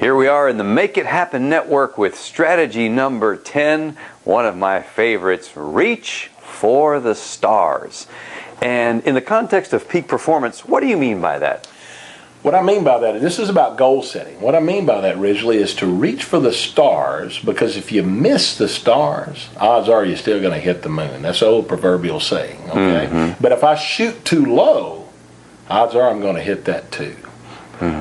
Here we are in the Make It Happen Network with strategy number 10, one of my favorites, reach for the stars. And in the context of peak performance, what do you mean by that? What I mean by that, this is about goal setting. What I mean by that originally is to reach for the stars, because if you miss the stars, odds are you're still going to hit the moon. That's the old proverbial saying, okay? But if I shoot too low, odds are I'm going to hit that too.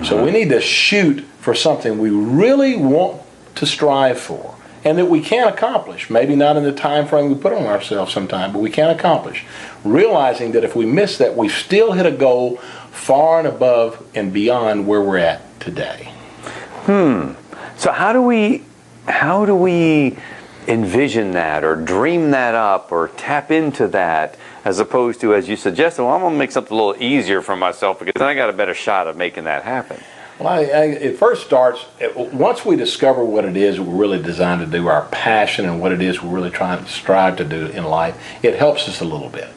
So we need to shoot for something we really want to strive for and that we can accomplish. Maybe not in the time frame we put on ourselves sometime, but we can accomplish. Realizing that if we miss that, we still hit a goal far and above and beyond where we're at today. So how do we envision that or dream that up or tap into that, as opposed to, as you suggested, well, I'm going to make something a little easier for myself because then I got a better shot of making that happen? Well, it first starts, once we discover what it is we're really designed to do, our passion and what it is we're really trying to strive to do in life, it helps us a little bit.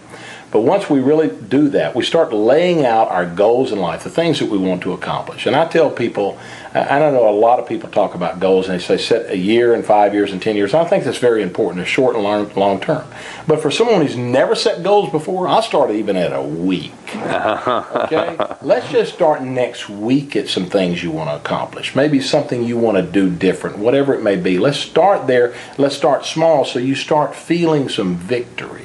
But once we really do that, we start laying out our goals in life, the things that we want to accomplish. And I tell people, I don't know, a lot of people talk about goals and they say set a year and 5 years and 10 years. I think that's very important, a short and long term. But for someone who's never set goals before, I'll start even at a week. Okay? Let's just start next week at some things you want to accomplish. Maybe something you want to do different, whatever it may be. Let's start there. Let's start small so you start feeling some victory.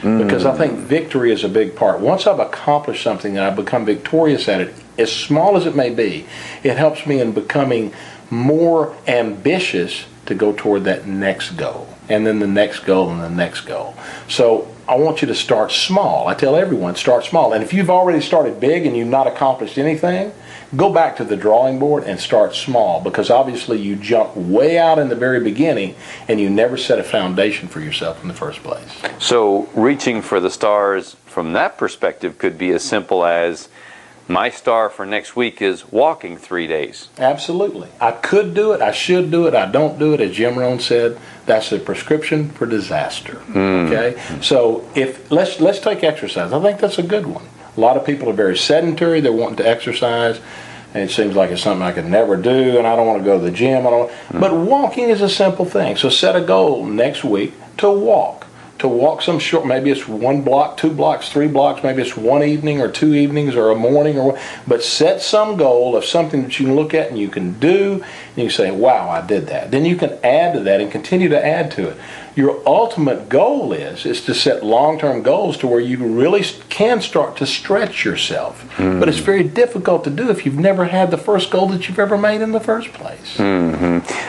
Because I think victory is a big part. Once I've accomplished something and I've become victorious at it, as small as it may be, it helps me in becoming more ambitious to go toward that next goal. And then the next goal and the next goal. So I want you to start small. I tell everyone, start small. And if you've already started big and you've not accomplished anything, go back to the drawing board and start small, because obviously you jump way out in the very beginning and you never set a foundation for yourself in the first place. So reaching for the stars from that perspective could be as simple as, my star for next week is walking 3 days. Absolutely. I could do it, I should do it, I don't do it. As Jim Rohn said, that's a prescription for disaster. Okay? So let's take exercise. I think that's a good one. A lot of people are very sedentary. They're wanting to exercise, and it seems like it's something I could never do, and I don't want to go to the gym. But walking is a simple thing. So set a goal next week to walk. To walk some short, maybe it's 1 block, 2 blocks, 3 blocks, maybe it's 1 evening or 2 evenings or a morning, but set some goal of something that you can look at and you can do, and you say, wow, I did that. Then you can add to that and continue to add to it. Your ultimate goal is to set long-term goals to where you really can start to stretch yourself. But it's very difficult to do if you've never had the first goal that you've ever made in the first place.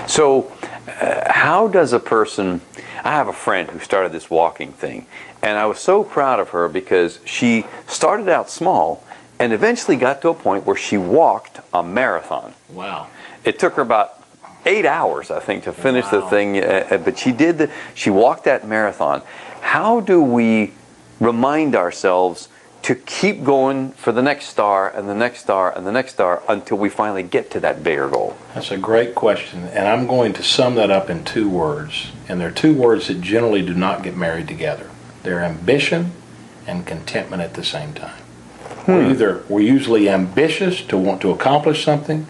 So how does a person... I have a friend who started this walking thing, and I was so proud of her because she started out small and eventually got to a point where she walked a marathon. Wow. It took her about 8 hours, I think, to finish the thing, but she walked that marathon. How do we remind ourselves to keep going for the next star and the next star and the next star until we finally get to that bigger goal? That's a great question, and I'm going to sum that up in 2 words. And they're 2 words that generally do not get married together. They're ambition and contentment at the same time. We're usually ambitious to want to accomplish something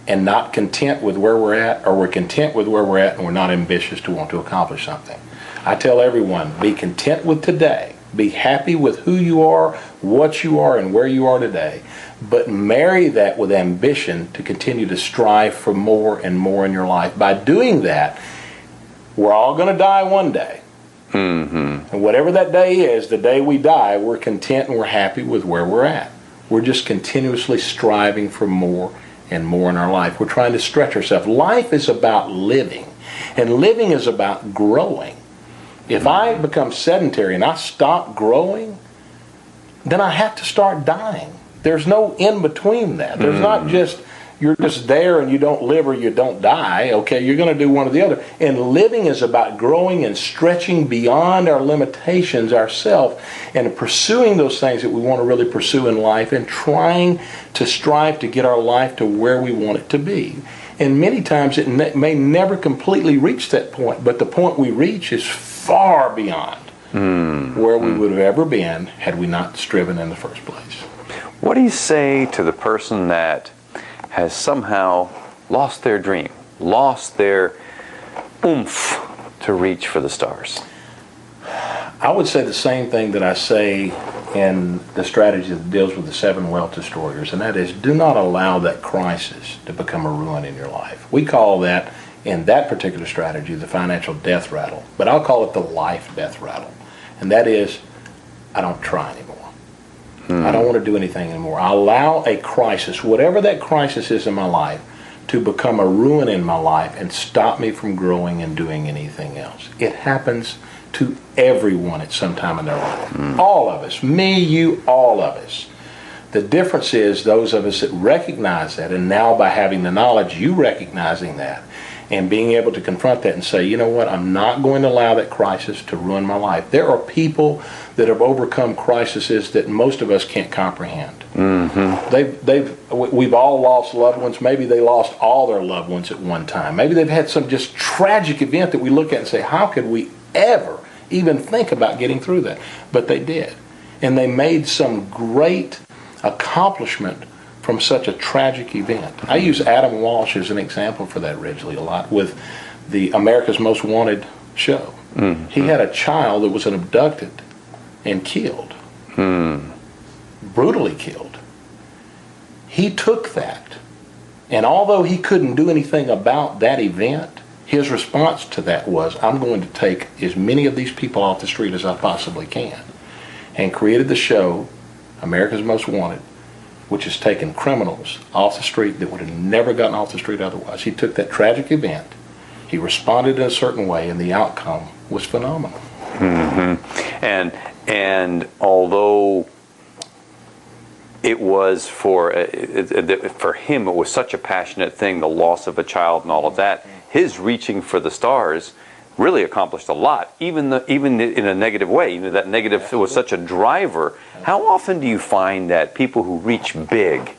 and not content with where we're at, or we're content with where we're at and we're not ambitious to want to accomplish something. I tell everyone, be content with today. Be happy with who you are, what you are, and where you are today. But marry that with ambition to continue to strive for more and more in your life. By doing that, we're all going to die one day. And whatever that day is, the day we die, we're content and we're happy with where we're at. We're just continuously striving for more and more in our life. We're trying to stretch ourselves. Life is about living, and living is about growing. If I become sedentary and I stop growing, then I have to start dying. There's no in between that. There's not just, you're just there and you don't live or you don't die. Okay, you're going to do one or the other. And living is about growing and stretching beyond our limitations ourselves and pursuing those things that we want to really pursue in life and trying to strive to get our life to where we want it to be. And many times it may never completely reach that point, but the point we reach is far beyond where we would have ever been had we not striven in the first place. What do you say to the person that has somehow lost their dream, lost their oomph to reach for the stars? I would say the same thing that I say in the strategy that deals with the 7 wealth destroyers, and that is, do not allow that crisis to become a ruin in your life. We call that, in that particular strategy, the financial death rattle, but I'll call it the life death rattle. And that is, I don't try anymore. I don't want to do anything anymore. I allow a crisis, whatever that crisis is in my life, to become a ruin in my life and stop me from growing and doing anything else. It happens to everyone at some time in their life. All of us. Me, you, all of us. The difference is those of us that recognize that, and now by having the knowledge, you recognizing that, and being able to confront that and say, you know what, I'm not going to allow that crisis to ruin my life. There are people that have overcome crises that most of us can't comprehend. We've all lost loved ones. Maybe they lost all their loved ones at one time. Maybe they've had some just tragic event that we look at and say, how could we ever even think about getting through that? But they did. And they made some great accomplishment from such a tragic event. I use Adam Walsh as an example for that, Ridgely, a lot with the America's Most Wanted show. He had a child that was abducted and killed. Brutally killed. He took that, and although he couldn't do anything about that event, his response to that was, I'm going to take as many of these people off the street as I possibly can, and created the show America's Most Wanted, which has taken criminals off the street that would have never gotten off the street otherwise. He took that tragic event, he responded in a certain way, and the outcome was phenomenal. And although it was for him, it was such a passionate thing, the loss of a child and all of that, his reaching for the stars really accomplished a lot, even in a negative way. You know, that negative was such a driver. How often do you find that people who reach big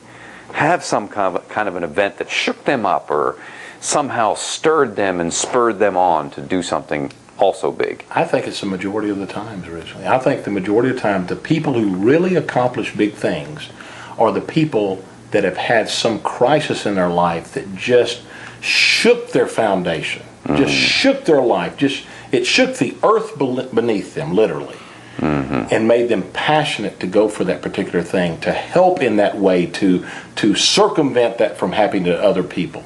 have some kind of an event that shook them up or somehow stirred them and spurred them on to do something also big? I think it's the majority of the times, originally. I think the majority of the time, the people who really accomplish big things are the people that have had some crisis in their life that just shook their foundation, just shook their life, it shook the earth beneath them, literally, and made them passionate to go for that particular thing, to help in that way, to circumvent that from happening to other people.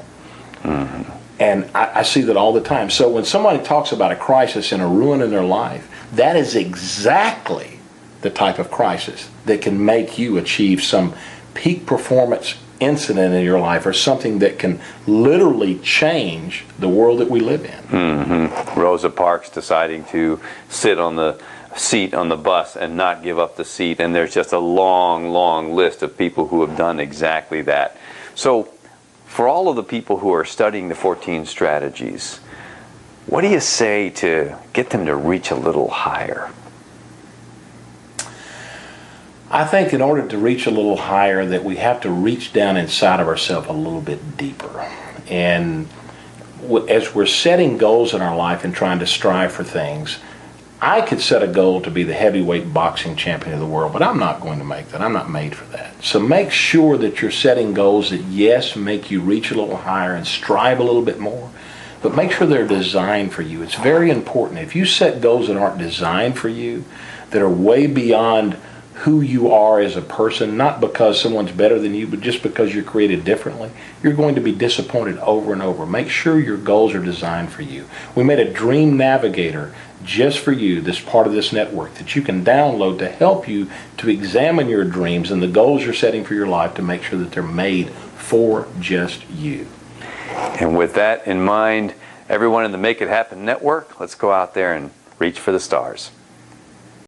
And I see that all the time. So when somebody talks about a crisis and a ruin in their life, that is exactly the type of crisis that can make you achieve some peak performance incident in your life, or something that can literally change the world that we live in. Rosa Parks deciding to sit on the seat on the bus and not give up the seat, and there's just a long, long list of people who have done exactly that. So for all of the people who are studying the 14 strategies, what do you say to get them to reach a little higher? I think in order to reach a little higher, that we have to reach down inside of ourselves a little bit deeper. And as we're setting goals in our life and trying to strive for things, I could set a goal to be the heavyweight boxing champion of the world, but I'm not going to make that. I'm not made for that. So make sure that you're setting goals that, yes, make you reach a little higher and strive a little bit more, but make sure they're designed for you. It's very important. If you set goals that aren't designed for you, that are way beyond who you are as a person, not because someone's better than you, but just because you're created differently, you're going to be disappointed over and over. Make sure your goals are designed for you. We made a Dream Navigator just for you, this part of this network, that you can download to help you to examine your dreams and the goals you're setting for your life, to make sure that they're made for just you. And with that in mind, everyone in the Make It Happen Network, let's go out there and reach for the stars.